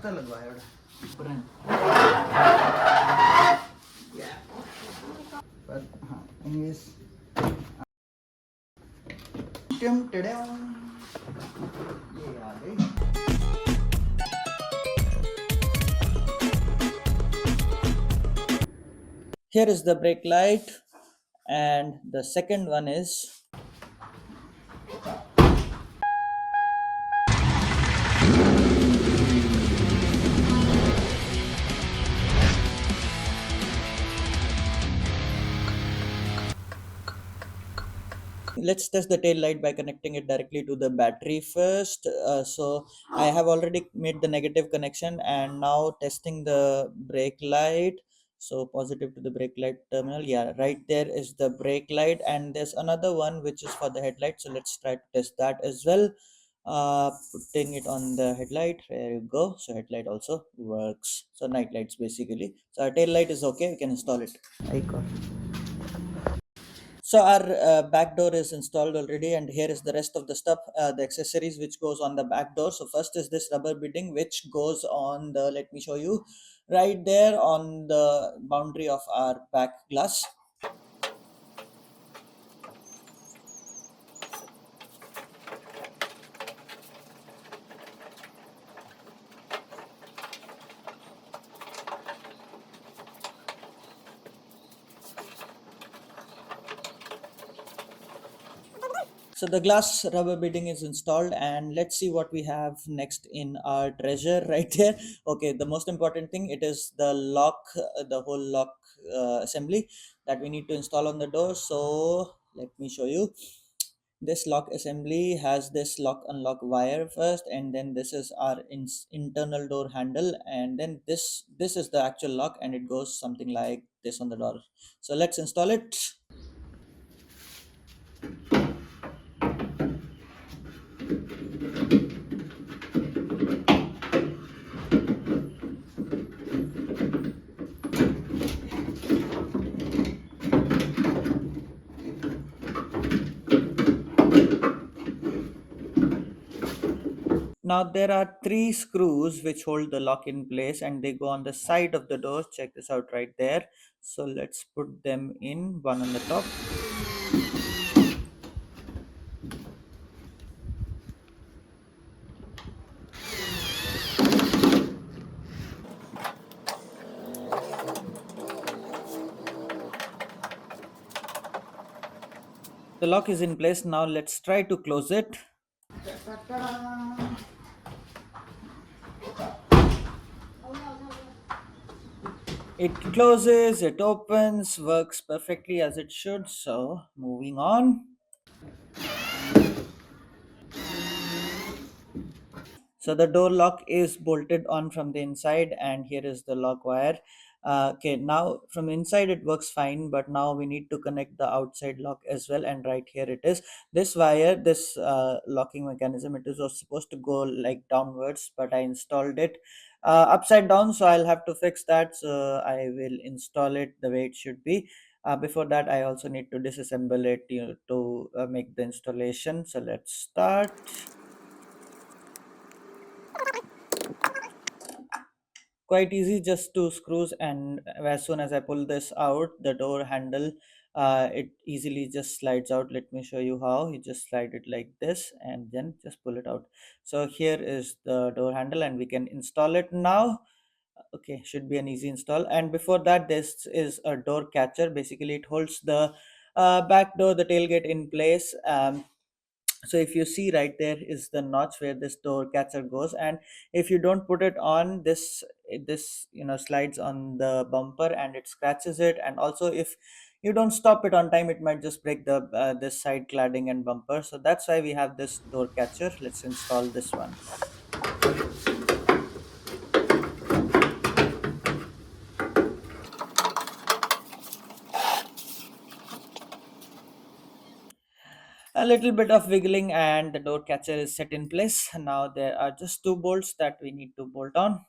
Extra लगवाया पर हाँ एनीवेज ये आ गई। Here is the brake light, and the second one is let's test the tail light by connecting it directly to the battery first. So I have already made the negative connection, and now testing the brake light. So positive to the brake light terminal. Yeah, right there is the brake light, and there's another one which is for the headlight. So let's try to test that as well. Putting it on the headlight. There you go. So headlight also works. So night lights basically. So our tail light is okay. We can install it. Icon. So our back door is installed already, and here is the rest of the stuff, the accessories which goes on the back door. So first is this rubber beading which goes on the, let me show you, right there on the boundary of our back glass. So the glass rubber beading is installed, and let's see what we have next in our treasure right there. Okay, the most important thing, it is the lock, the whole lock assembly that we need to install on the door. So let me show you. This lock assembly has this lock unlock wire first, and then this is our internal door handle, and then this is the actual lock, and it goes something like this on the door. So let's install it. Now there are 3 screws which hold the lock in place, and they go on the side of the door. Check this out right there. So let's put them in, one on the top. The lock is in place. Now let's try to close it. It closes, it opens, works perfectly as it should. So moving on. So the door lock is bolted on from the inside, and here is the lock wire. Okay, now from inside it works fine, but now we need to connect the outside lock as well, and right here it is. This wire, this locking mechanism, it is was supposed to go like downwards, but I installed it upside down, so I'll have to fix that. So I will install it the way it should be. Before that, I also need to disassemble it, to make the installation. So let's start. Quite easy, just 2 screws, and as soon as I pull this out, the door handle, it easily just slides out. Let me show you how. You just slide it like this and then just pull it out. So here is the door handle, and we can install it now. Okay, should be an easy install. And before that, this is a door catcher. Basically it holds the back door, the tailgate in place. So if you see, right there is the notch where this door catcher goes, and if you don't put it on, this slides on the bumper and it scratches it. And also if you don't stop it on time, it might just break the this side cladding and bumper. So that's why we have this door catcher. Let's install this one. A little bit of wiggling, and the door catcher is set in place. Now there are just 2 bolts that we need to bolt on.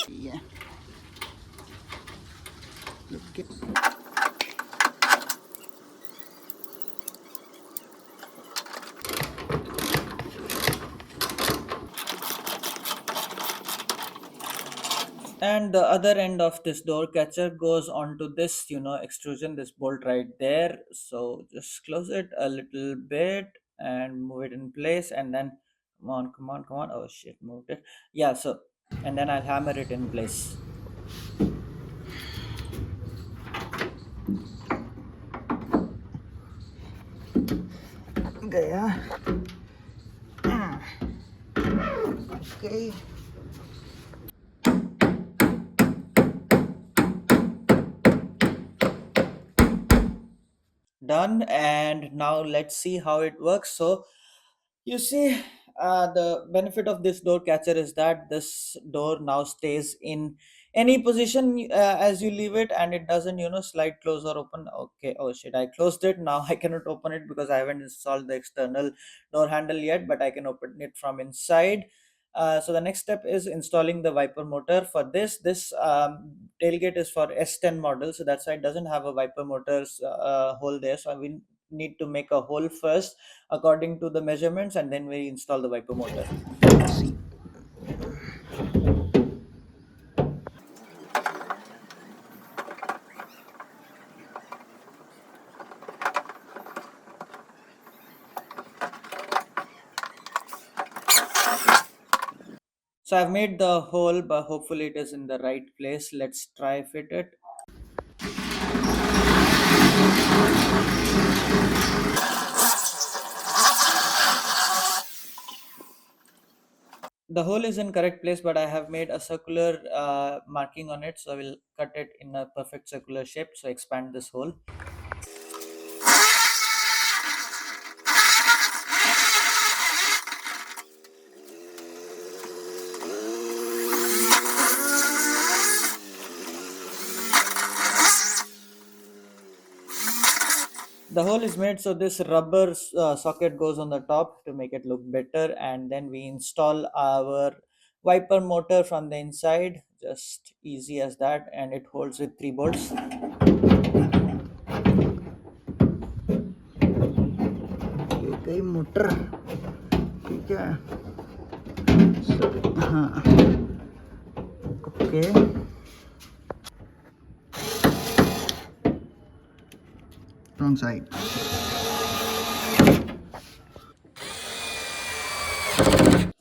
Yeah. and the other end of this door catcher goes onto this extrusion, this bolt right there. So just close it a little bit and move it in place, and then come on, come on, come on. Oh shit, moved it. Yeah, so and then I'll hammer it in place. Gaya. Okay. Done, and now let's see how it works. So you see, the benefit of this door catcher is that this door now stays in any position as you leave it, and it doesn't slide close or open. Okay, oh shit, I closed it. Now I cannot open it because I haven't installed the external door handle yet, but I can open it from inside. So the next step is installing the wiper motor. For this tailgate is for S10 model, so that's why it doesn't have a wiper motor's hole there. So we need to make a hole first according to the measurements, and then we install the wiper motor. So I've made the hole, but hopefully it is in the right place. Let's try fit it. The hole is in correct place, but I have made a circular marking on it, so I will cut it in a perfect circular shape. So expand this hole. The hole is made, so this rubber socket goes on the top to make it look better, and then we install our wiper motor from the inside, just easy as that, and it holds with 3 bolts. ये गई motor, ठीक है. So, हाँ, okay. Wrong side.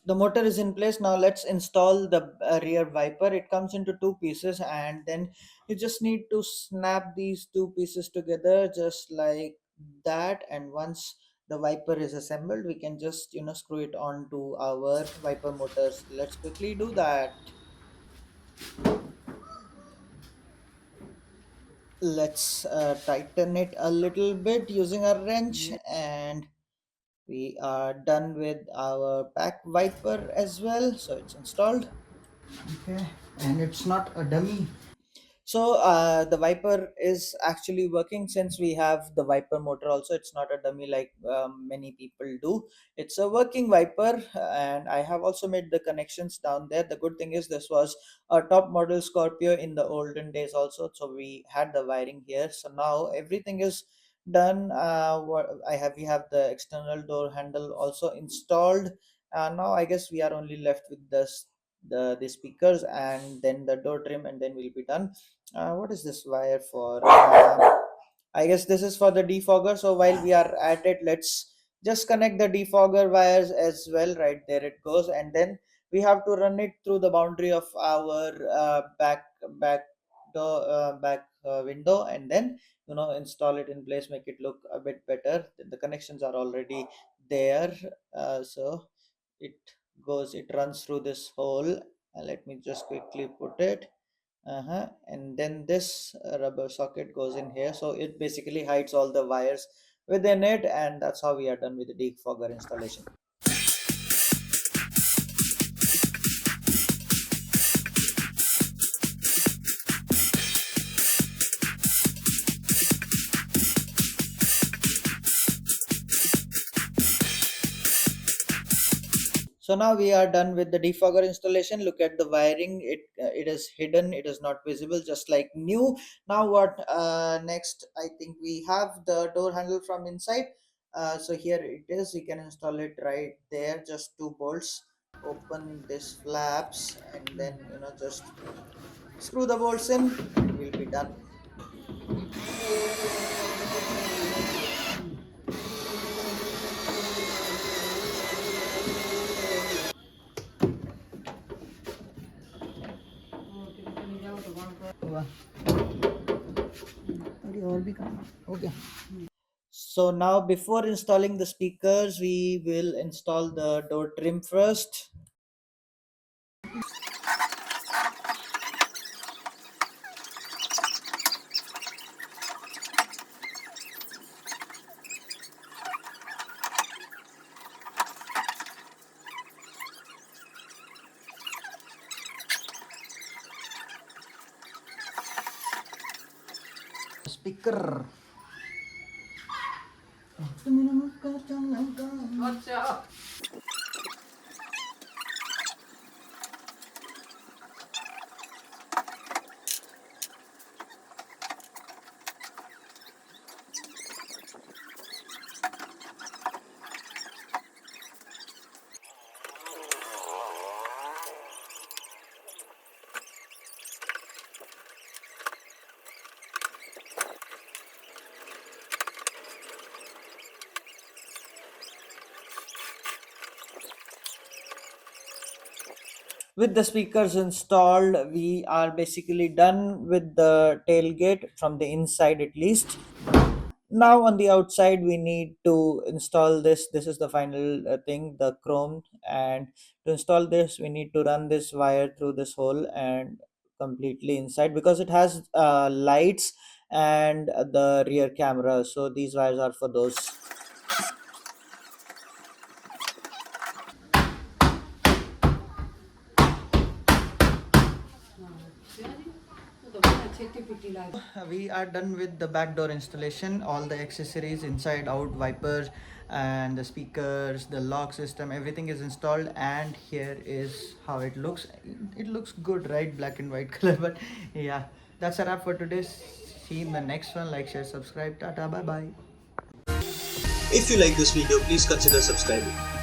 The motor is in place. Now let's install the rear wiper. It comes into 2 pieces, and then you just need to snap these 2 pieces together just like that. And once the wiper is assembled, we can just screw it onto our wiper motors. Let's quickly do that. Let's tighten it a little bit using a wrench, and we are done with our back wiper as well, so it's installed. Okay, and it's not a dummy. So the wiper is actually working since we have the wiper motor also. It's not a dummy like many people do. It's a working wiper, and I have also made the connections down there. The good thing is this was a top model Scorpio in the olden days also, so we had the wiring here. So now everything is done. What we have the external door handle also installed. Now I guess we are only left with the speakers and then the door trim, and then we'll be done. What is this wire for? I guess this is for the defogger. So while we are at it, let's just connect the defogger wires as well. Right there it goes, and then we have to run it through the boundary of our back window, and then install it in place, make it look a bit better. The connections are already there, so it it runs through this hole. Let me just quickly put it. And then this rubber socket goes in here, so it basically hides all the wires within it, and that's how we are done with the defogger installation. So now we are done with the defogger installation. Look at the wiring. It is hidden, it is not visible, just like new. Now what next? I think we have the door handle from inside. So here it is. You can install it right there, just 2 bolts. Open this flaps, and then just screw the bolts in, and we'll be done. Okay. So now before installing the speakers, we will install the door trim first. Speaker. With the speakers installed, we are basically done with the tailgate from the inside at least. Now on the outside we need to install this is the final thing, the chrome. And to install this we need to run this wire through this hole and completely inside, because it has lights and the rear camera, so these wires are for those. We are done with the back door installation, all the accessories inside out, wipers and the speakers, the lock system, everything is installed. And here is how it looks. It looks good, right? Black and white color. But yeah, that's a wrap for today. See you in the next one. Like, share, subscribe. Tata, bye bye. If you like this video, please consider subscribing.